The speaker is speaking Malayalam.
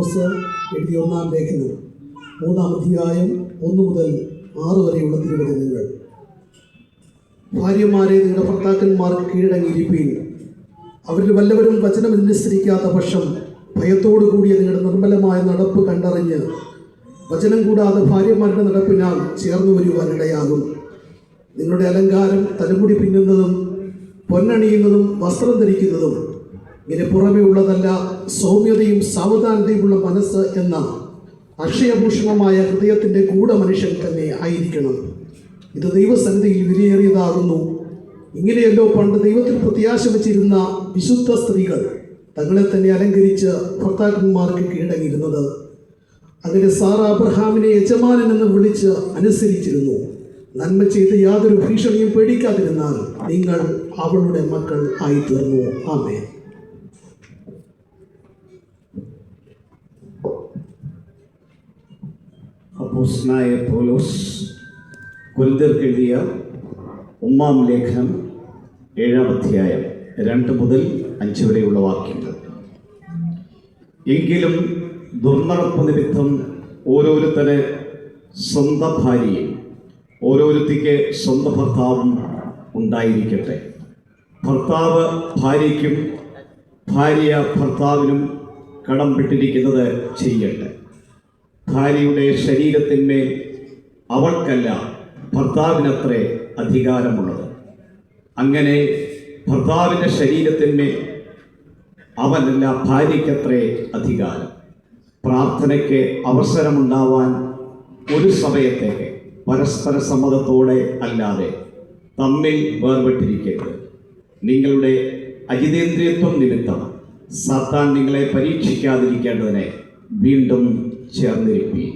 എഴുതിയ 1-ാം ലേഖനം 3-ാം അധ്യായം 1 മുതൽ 6 വരെയുള്ള തിരുവചനങ്ങൾ. ഭാര്യമാരെ നിങ്ങളുടെ ഭർത്താക്കന്മാർക്ക് കീഴടങ്ങിയിരിപ്പീൻ. അവരിൽ വല്ലവരും വചനം അനുസരിക്കാത്ത പക്ഷം ഭയത്തോടു കൂടിയ നിങ്ങളുടെ നിർമ്മലമായ നടപ്പ് കണ്ടറിഞ്ഞ് വചനം കൂടാതെ ഭാര്യമാരുടെ നടപ്പിനാൽ ചേർന്നു വരുവാനിടയാകും. നിങ്ങളുടെ അലങ്കാരം തലമുടി പിന്നുന്നതും പൊന്നണിയുന്നതും വസ്ത്രം ധരിക്കുന്നതും ഇങ്ങനെ പുറമേ ഉള്ളതല്ല, സൗമ്യതയും സാവധാനതയുമുള്ള മനസ്സ് എന്ന അക്ഷയഭൂഷണമായ ഹൃദയത്തിൻ്റെ ഗൂഢമനുഷ്യൻ തന്നെ ആയിരിക്കണം. ഇത് ദൈവസന്നിധിയിൽ വിലയേറിയതാകുന്നു. ഇങ്ങനെയല്ലോ പണ്ട് ദൈവത്തിൽ പ്രത്യാശ വച്ചിരുന്ന വിശുദ്ധ സ്ത്രീകൾ തങ്ങളെ തന്നെ അലങ്കരിച്ച് ഭർത്താക്കന്മാർക്ക് കീഴടങ്ങിയിരുന്നത്. അങ്ങനെ സാറ അബ്രഹാമിനെ യജമാനൻ എന്ന് വിളിച്ച് അനുസരിച്ചിരുന്നു. നന്മ ചെയ്ത് യാതൊരു ഭീഷണിയും പേടിക്കാതിരുന്നാൽ നിങ്ങൾ അവളുടെ മക്കൾ ആയിത്തീർന്നു. ആമേൻ. അപ്പോസ്തലനായ പൗലോസ് കൊരിന്ത്യർക്ക് എഴുതിയ 1-ാം ലേഖനം 7-ാം അധ്യായം 2 മുതൽ 5 വരെയുള്ള വാക്യങ്ങൾ. എങ്കിലും ദുർനടപ്പ് നിമിത്തം ഓരോരുത്തര് സ്വന്തം ഭാര്യയും ഓരോരുത്തിക്ക് സ്വന്തം ഭർത്താവും ഉണ്ടായിരിക്കട്ടെ. ഭർത്താവ് ഭാര്യയ്ക്കും ഭാര്യ ഭർത്താവിനും കടംപെട്ടിരിക്കുന്നത് ചെയ്യട്ടെ. ഭാര്യയുടെ ശരീരത്തിന്മേൽ അവൾക്കല്ല ഭർത്താവിനത്രേ അധികാരമുള്ളത്. അങ്ങനെ ഭർത്താവിൻ്റെ ശരീരത്തിന്മേൽ അവനല്ല ഭാര്യയ്ക്കത്രേ അധികാരം. പ്രാർത്ഥനയ്ക്ക് അവസരമുണ്ടാവാൻ ഒരു സമയത്തേക്ക് പരസ്പര സമ്മതത്തോടെ അല്ലാതെ തമ്മിൽ വേർപെട്ടിരിക്കരുത്. നിങ്ങളുടെ അജിതേന്ദ്രിയത്വം നിമിത്തം സാത്താൻ നിങ്ങളെ പരീക്ഷിക്കാതിരിക്കേണ്ടതിനെ വീണ്ടും ചേർന്നിരിപ്പീൻ.